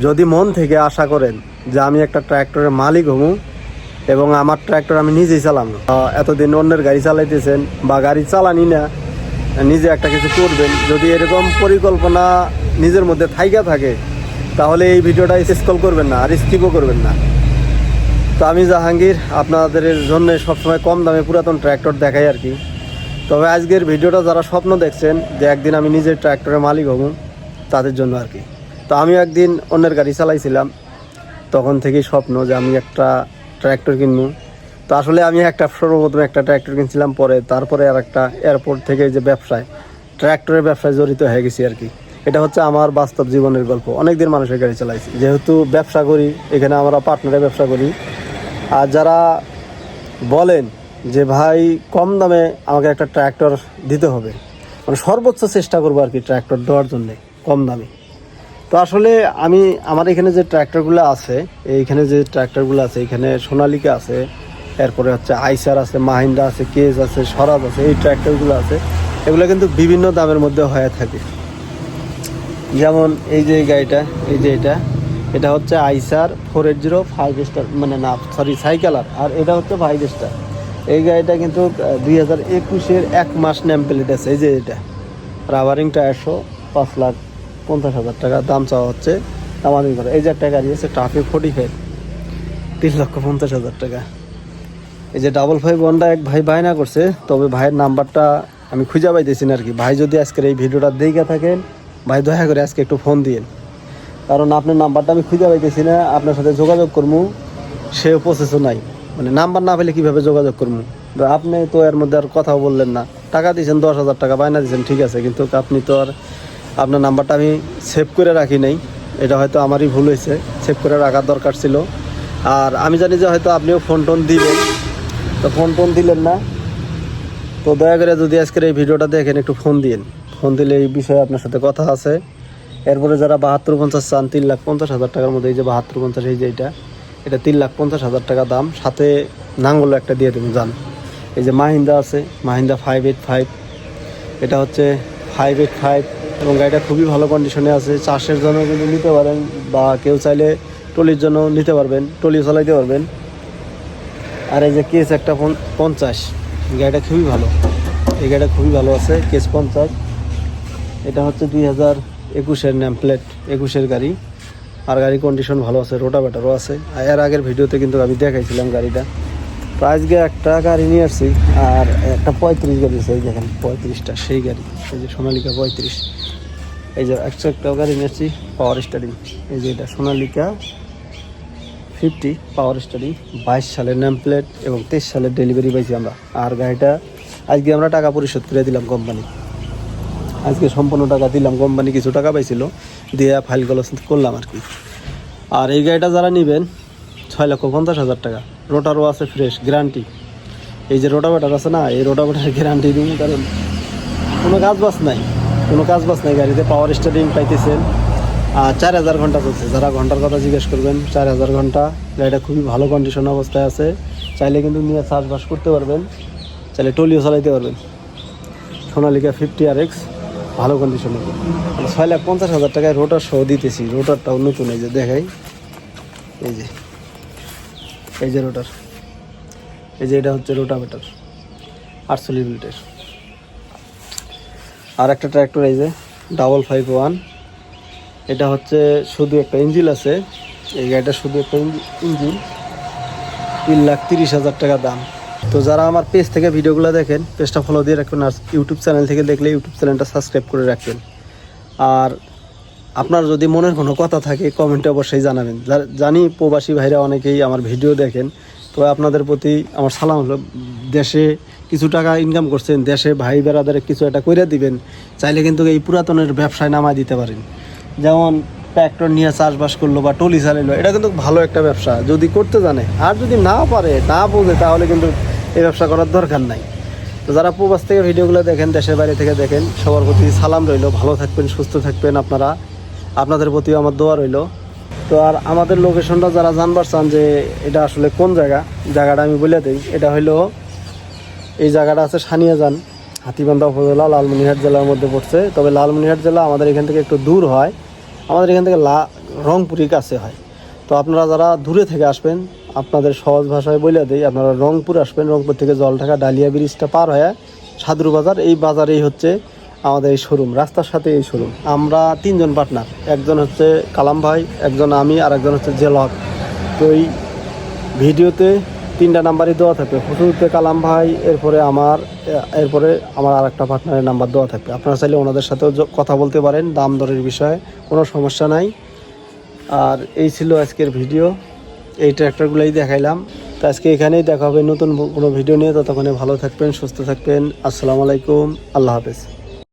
যদি মন থেকে আশা করেন যে আমি একটা ট্র্যাক্টরের মালিক হবো এবং আমার ট্র্যাক্টর আমি নিজেই চালাবো, এতদিন অন্যের গাড়ি চালাইতেছেন বা গাড়ি চালানি না, নিজে একটা কিছু করবেন, যদি এরকম পরিকল্পনা নিজের মধ্যে থাইকা থাকে তাহলে এই ভিডিওটা স্ক্রল করবেন না আর স্কিপও করবেন না। তো আমি জাহাঙ্গীর আপনাদের জন্য সবসময় কম দামে পুরাতন ট্র্যাক্টর দেখাই আর কি। তবে আজকের ভিডিওটা যারা স্বপ্ন দেখছেন যে একদিন আমি নিজের ট্র্যাক্টরের মালিক হব, তাদের জন্য আর কি। তো আমি একদিন অন্যের গাড়ি চালাইছিলাম, তখন থেকেই স্বপ্ন যে আমি একটা ট্র্যাক্টর কিনবো। তো আসলে আমি সর্বপ্রথম একটা ট্র্যাক্টর কিনছিলাম, তারপরে আর একটা এয়ারপোর্ট থেকে যে ব্যবসায় ট্র্যাক্টরের ব্যবসায় জড়িত হয়ে গেছি আর কি। এটা হচ্ছে আমার বাস্তব জীবনের গল্প। অনেকদিন মানুষের গাড়ি চালাইছি, যেহেতু ব্যবসা করি, এখানে আমরা পার্টনারে ব্যবসা করি। আর যারা বলেন যে ভাই কম দামে আমাকে একটা ট্র্যাক্টর দিতে হবে, মানে সর্বোচ্চ চেষ্টা করবো আর কি ট্র্যাক্টর দেওয়ার জন্যে কম দামে। তো আসলে আমার এখানে যে ট্র্যাক্টরগুলো আছে, এখানে সোনালিকা আছে, এরপরে হচ্ছে আইসার আছে, মাহিন্দ্রা আছে, কেজ আছে, স্বরাজ আছে, এই ট্র্যাক্টরগুলো আছে। এগুলো কিন্তু বিভিন্ন দামের মধ্যে হয়ে থাকে। যেমন এই যে গাড়িটা, এটা হচ্ছে আইসার 480 5 স্টার, মানে না সরি সাইকেলার, আর এটা হচ্ছে 5 স্টার। এই গাড়িটা কিন্তু 2021-এর 1 মাস নেম প্লেট আছে। এই যে এটা রাবারিং টায়ার 5,50,000 টাকা দাম চাওয়া হচ্ছে আমাদের ঘরে। এই যে একটা গাড়ি আছে ট্রাফিক 45, 3,50,000 টাকা। এই যে 55 Honda এক ভাই বায়না করছে, তবে ভাইয়ের নাম্বারটা আমি খুঁজে পাইতেছি না আর কি। ভাই যদি আজকের এই ভিডিওটা দেখে থাকেন, ভাই দয়া করে আজকে একটু ফোন দিন, কারণ আপনার নাম্বারটা আমি খুঁজে পাইতেছি না। আপনার সাথে যোগাযোগ করবো, সেও প্রসেসও নাই, মানে নাম্বার না পেলে কীভাবে যোগাযোগ করবো। আপনি তো এর মধ্যে আর কথাও বললেন না, টাকা দিয়েছেন 10,000 টাকা বায়না দিয়েছেন, ঠিক আছে, কিন্তু আপনি তো আর আপনার নাম্বারটা আমি সেভ করে রাখি নাই। এটা হয়তো আমারই ভুল হয়েছে, সেভ করে রাখার দরকার ছিল। আর আমি জানি যে হয়তো আপনিও ফোন টোন দিবেন, তো ফোন টোন দিলেন না। তো দয়া করে যদি আজকের এই ভিডিওটা দেখেন একটু ফোন দিন, ফোন দিলে এই বিষয়ে আপনার সাথে কথা আছে। এরপরে যারা 7250 চান 3,50,000 টাকার মধ্যে, এই যে 7250, এই যে এটা 3,50,000 টাকা দাম, সাথে নাঙ্গল একটা দিয়ে দেবেন যান। এই যে মাহিন্দ্রা আছে, মাহিন্দ্রা 585, এটা হচ্ছে 585, এবং গাড়িটা খুবই ভালো কন্ডিশনে আছে। চাষের জন্য কিন্তু নিতে পারেন, বা কেউ চাইলে টলির জন্য নিতে পারবেন, টলিও চালাইতে পারবেন। আর এই যে কেস একটা 50, গাড়িটা খুবই ভালো, এই গাড়িটা খুবই ভালো আছে, কেস 50। এটা হচ্ছে 2021-এর নেম প্লেট, 21-এর গাড়ি, আর গাড়ি কন্ডিশন ভালো আছে, রোটাভেটারও আছে। এর আগের ভিডিওতে কিন্তু আমি দেখাইছিলাম গাড়িটা। তো আজকে একটা গাড়ি নিয়ে আসছি, আর একটা 35 গাড়ি আছে, এই দেখেন 35টা সেই গাড়ি, এই যে সোনালিকা 35। এই যে একটা গাড়ি নিয়ে আসছি পাওয়ার স্টারিং, এই যে এটা সোনালিকা 50 পাওয়ার স্টারিং, 22 সালের নেম প্লেট এবং 23 সালের ডেলিভারি পাইছি আমরা। আর গাড়িটা আজকে আমরা টাকা পরিশোধ করে দিলাম কোম্পানি, আজকে সম্পূর্ণ টাকা দিলাম। কোম্পানি কিছু টাকা পাইছিল, দিয়ে ফাইলগুলো করলাম আর কি। আর এই গাড়িটা যারা নেবেন 6,50,000 টাকা, রোটারও আছে ফ্রেশ, গ্যারান্টি। এই যে রোটাভেটার আছে না, এই রোটাভেটার গ্যারান্টি দিন, কারণ কোনো কাজ বাজ নাই গাড়িতে। পাওয়ার স্টারিং পাইতেছেন, আর 4,000 ঘন্টা চলছে। যারা ঘন্টার কথা জিজ্ঞেস করবেন, 4,000 ঘন্টা। গাড়িটা খুবই ভালো কন্ডিশন অবস্থায় আছে, চাইলে কিন্তু নিয়ে চাষবাস করতে পারবেন, চাইলে টলিও চালাইতে পারবেন। সোনালিকা 50RX ভালো কন্ডিশনে, 6,50,000 টাকায় রোটার সহ দিতেছি। রোটারটাও নতুন, এই যে দেখাই, এই যে রোটার, এই যে এটা হচ্ছে রোটাভেটার 48 মিনিটের। আর একটা ট্র্যাক্টর, এই যে 551, এটা হচ্ছে শুধু একটা ইঞ্জিন আছে, এই গাড়িটা শুধু একটা ইঞ্জিন, 3,30,000 টাকা দাম। তো যারা আমার পেজ থেকে ভিডিওগুলো দেখেন, পেজটা ফলো দিয়ে রাখবেন, আর ইউটিউব চ্যানেল থেকে দেখলে ইউটিউব চ্যানেলটা সাবস্ক্রাইব করে রাখবেন। আর আপনার যদি মনের কোনো কথা থাকে কমেন্টে অবশ্যই জানাবেন। জানি প্রবাসী ভাইরা অনেকেই আমার ভিডিও দেখেন, তো আপনাদের প্রতি আমার সালাম হলো। দেশে কিছু টাকা ইনকাম করছেন, দেশে ভাই বেড়াদের কিছু একটা করে দিবেন, চাইলে কিন্তু এই পুরাতনের ব্যবসায় নামায় দিতে পারেন। যেমন ট্র্যাক্টর নিয়ে চাষবাস করলো বা টলি চালাইলো, এটা কিন্তু ভালো একটা ব্যবসা যদি করতে জানে। আর যদি না পারে, না বোঝে, তাহলে কিন্তু এই ব্যবসা করার দরকার নাই। তো যারা প্রবাস থেকে ভিডিওগুলো দেখেন, দেশের বাইরে থেকে দেখেন, সবার প্রতি সালাম রইল। ভালো থাকবেন, সুস্থ থাকবেন আপনারা, আপনাদের প্রতিও আমার দোয়া রইল। তো আর আমাদের লোকেশনটা যারা জানবার চান যে এটা আসলে কোন জায়গাটা আমি বলে দিই। এটা হইলো, এই জায়গাটা আছে সানিয়াজান, হাতীবান্ধা উপজেলা, লালমনিরহাট জেলার মধ্যে পড়ছে। তবে লালমনিরহাট জেলা আমাদের এখান থেকে একটু দূর হয়। আমাদের এখান থেকে রংপুরের কাছে হয়। তো আপনারা যারা দূরে থেকে আসবেন, আপনাদের সহজ ভাষায় বলে দিই, আপনারা রংপুর আসবেন, রংপুর থেকে জলঢাকা ডালিয়া ব্রিজটা পার হয়ে সাদরু বাজার, এই বাজারেই হচ্ছে আমাদের এই শোরুম, রাস্তার সাথে এই শোরুম। আমরা 3 জন পার্টনার, একজন হচ্ছে কালাম ভাই, একজন আমি, আর একজন হচ্ছে জেলক। তো এই ভিডিওতে 3টা নাম্বারই দেওয়া থাকবে, শুরুতে কালাম ভাই, এরপরে আমার আর একটা পার্টনারের নাম্বার দেওয়া থাকবে। আপনারা চাইলে ওনাদের সাথেও কথা বলতে পারেন দাম দরের বিষয়ে, কোনো সমস্যা নাই। আর এই ছিল আজকের ভিডিও, এই ট্র্যাক্টরগুলোই দেখাইলাম। তো আজকে এখানেই দেখা হবে নতুন কোনো ভিডিও নিয়ে। ততক্ষণে ভালো থাকবেন, সুস্থ থাকবেন। আসসালামু আলাইকুম, আল্লাহ হাফেজ।